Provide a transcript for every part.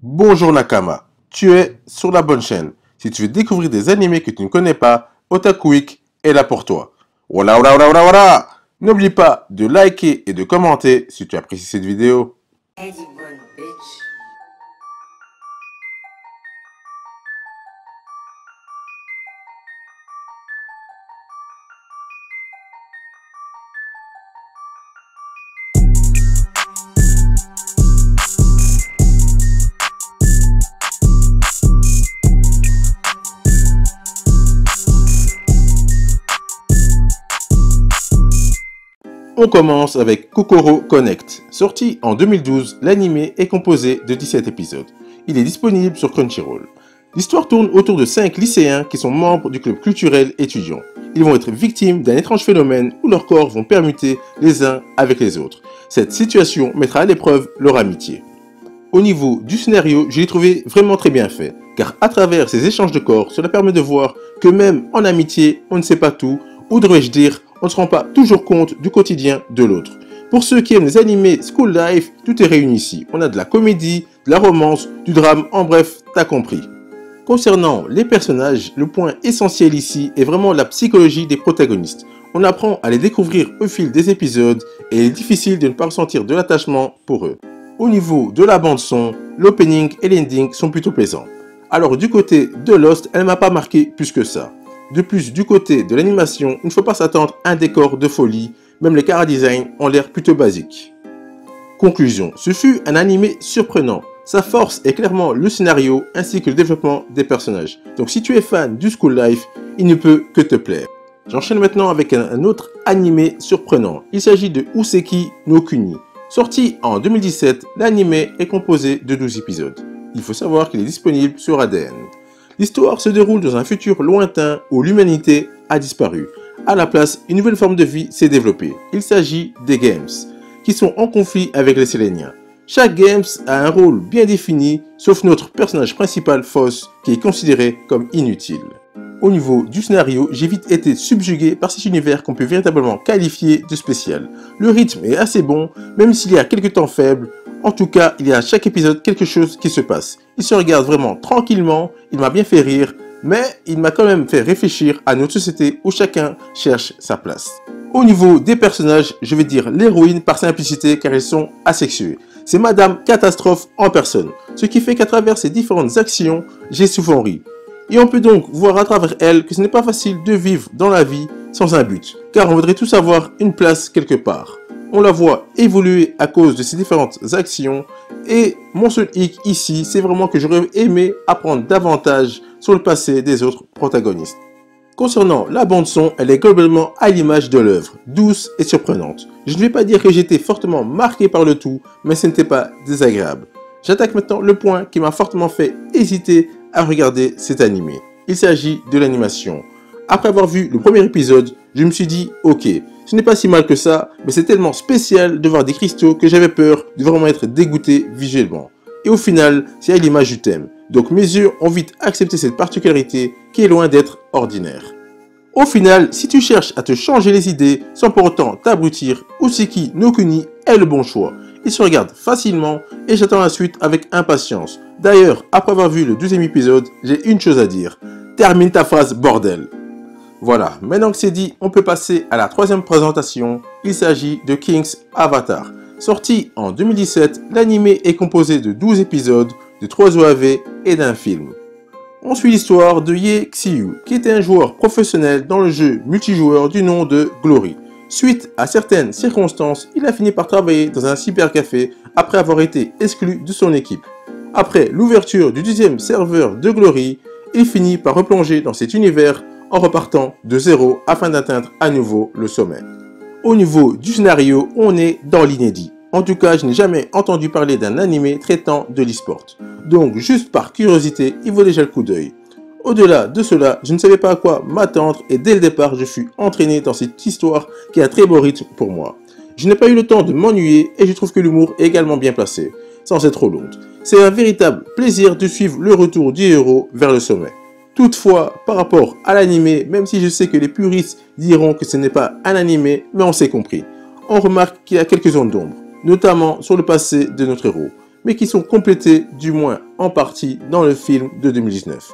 Bonjour Nakama, tu es sur la bonne chaîne. Si tu veux découvrir des animés que tu ne connais pas, Otaku Week est là pour toi. Voilà, voilà, voilà, voilà, voilà. N'oublie pas de liker et de commenter si tu apprécies cette vidéo. On commence avec Kokoro Connect. Sorti en 2012, l'anime est composé de 17 épisodes. Il est disponible sur Crunchyroll. L'histoire tourne autour de 5 lycéens qui sont membres du club culturel étudiant. Ils vont être victimes d'un étrange phénomène où leurs corps vont permuter les uns avec les autres. Cette situation mettra à l'épreuve leur amitié. Au niveau du scénario, je l'ai trouvé vraiment très bien fait, car à travers ces échanges de corps, cela permet de voir que même en amitié, on ne sait pas tout, ou devrais-je dire, on ne se rend pas toujours compte du quotidien de l'autre. Pour ceux qui aiment les animés School Life, tout est réuni ici. On a de la comédie, de la romance, du drame, en bref, t'as compris. Concernant les personnages, le point essentiel ici est vraiment la psychologie des protagonistes. On apprend à les découvrir au fil des épisodes et il est difficile de ne pas ressentir de l'attachement pour eux. Au niveau de la bande son, l'opening et l'ending sont plutôt plaisants. Alors du côté de Lost, elle m'a pas marqué plus que ça. De plus, du côté de l'animation, il ne faut pas s'attendre à un décor de folie, même les chara-design ont l'air plutôt basiques. Conclusion, ce fut un animé surprenant. Sa force est clairement le scénario ainsi que le développement des personnages. Donc si tu es fan du School Life, il ne peut que te plaire. J'enchaîne maintenant avec un autre animé surprenant. Il s'agit de Useki no Kuni. Sorti en 2017, l'anime est composé de 12 épisodes. Il faut savoir qu'il est disponible sur ADN. L'histoire se déroule dans un futur lointain où l'humanité a disparu. À la place, une nouvelle forme de vie s'est développée. Il s'agit des Games, qui sont en conflit avec les Séléniens. Chaque Games a un rôle bien défini, sauf notre personnage principal, Foss, qui est considéré comme inutile. Au niveau du scénario, j'ai vite été subjugué par cet univers qu'on peut véritablement qualifier de spécial. Le rythme est assez bon, même s'il y a quelques temps faibles. En tout cas, il y a à chaque épisode quelque chose qui se passe. Il se regarde vraiment tranquillement, il m'a bien fait rire, mais il m'a quand même fait réfléchir à notre société où chacun cherche sa place. Au niveau des personnages, je vais dire l'héroïne par simplicité car elles sont asexuées. C'est Madame Catastrophe en personne, ce qui fait qu'à travers ses différentes actions, j'ai souvent ri. Et on peut donc voir à travers elle que ce n'est pas facile de vivre dans la vie sans un but, car on voudrait tous avoir une place quelque part. On la voit évoluer à cause de ses différentes actions et mon seul hic ici, c'est vraiment que j'aurais aimé apprendre davantage sur le passé des autres protagonistes. Concernant la bande son, elle est globalement à l'image de l'œuvre, douce et surprenante. Je ne vais pas dire que j'étais fortement marqué par le tout, mais ce n'était pas désagréable. J'attaque maintenant le point qui m'a fortement fait hésiter à regarder cet animé. Il s'agit de l'animation. Après avoir vu le premier épisode, je me suis dit ok, ce n'est pas si mal que ça, mais c'est tellement spécial de voir des cristaux que j'avais peur de vraiment être dégoûté visuellement. Et au final, c'est à l'image du thème. Donc mes yeux ont vite accepté cette particularité qui est loin d'être ordinaire. Au final, si tu cherches à te changer les idées sans pour autant t'abrutir, Useki no Kuni est le bon choix. Il se regarde facilement et j'attends la suite avec impatience. D'ailleurs, après avoir vu le 12e épisode, j'ai une chose à dire. Termine ta phrase, bordel. Voilà, maintenant que c'est dit, on peut passer à la troisième présentation. Il s'agit de King's Avatar. Sorti en 2017, l'anime est composé de 12 épisodes, de 3 OAV et d'un film. On suit l'histoire de Ye Xiu, qui était un joueur professionnel dans le jeu multijoueur du nom de Glory. Suite à certaines circonstances, il a fini par travailler dans un cybercafé après avoir été exclu de son équipe. Après l'ouverture du 10e serveur de Glory, il finit par replonger dans cet univers en repartant de zéro afin d'atteindre à nouveau le sommet. Au niveau du scénario, on est dans l'inédit. En tout cas, je n'ai jamais entendu parler d'un animé traitant de l'e-sport. Donc, juste par curiosité, il vaut déjà le coup d'œil. Au-delà de cela, je ne savais pas à quoi m'attendre et dès le départ, je fus entraîné dans cette histoire qui a un très beau rythme pour moi. Je n'ai pas eu le temps de m'ennuyer et je trouve que l'humour est également bien placé, sans être trop lourde. C'est un véritable plaisir de suivre le retour du héros vers le sommet. Toutefois, par rapport à l'animé, même si je sais que les puristes diront que ce n'est pas un animé, mais on s'est compris. On remarque qu'il y a quelques zones d'ombre, notamment sur le passé de notre héros. mais qui sont complétés du moins en partie dans le film de 2019.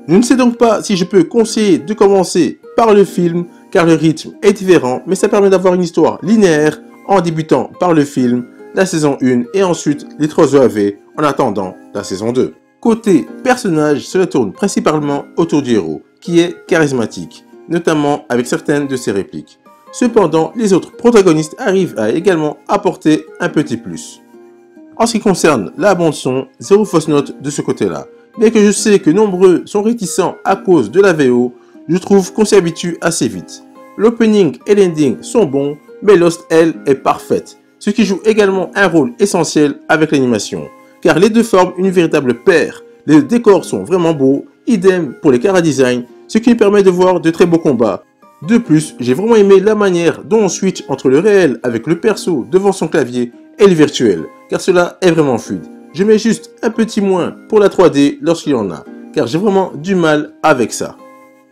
Je ne sais donc pas si je peux conseiller de commencer par le film, car le rythme est différent, mais ça permet d'avoir une histoire linéaire en débutant par le film, la saison 1 et ensuite les 3 OAV en attendant la saison 2. Côté personnage, cela tourne principalement autour du héros, qui est charismatique, notamment avec certaines de ses répliques. Cependant, les autres protagonistes arrivent à également apporter un petit plus. En ce qui concerne la bande-son, zéro fausse note de ce côté-là. Bien que je sais que nombreux sont réticents à cause de la VO, je trouve qu'on s'y habitue assez vite. L'opening et l'ending sont bons, mais Lost, elle, est parfaite, ce qui joue également un rôle essentiel avec l'animation, car les deux forment une véritable paire. Les décors sont vraiment beaux, idem pour les chara-design, ce qui nous permet de voir de très beaux combats. De plus, j'ai vraiment aimé la manière dont on switch entre le réel avec le perso devant son clavier et le virtuel, car cela est vraiment fluide. Je mets juste un petit moins pour la 3D lorsqu'il y en a, car j'ai vraiment du mal avec ça.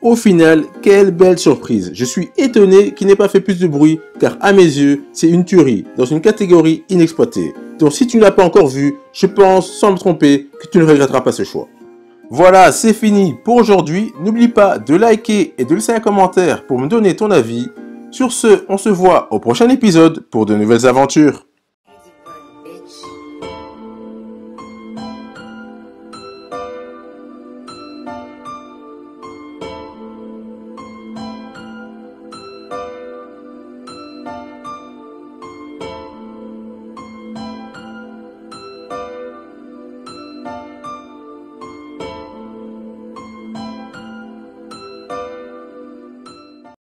Au final, quelle belle surprise. Je suis étonné qu'il n'ait pas fait plus de bruit, car à mes yeux, c'est une tuerie dans une catégorie inexploitée. Donc si tu ne l'as pas encore vu, je pense, sans me tromper, que tu ne regretteras pas ce choix. Voilà, c'est fini pour aujourd'hui. N'oublie pas de liker et de laisser un commentaire pour me donner ton avis. Sur ce, on se voit au prochain épisode pour de nouvelles aventures.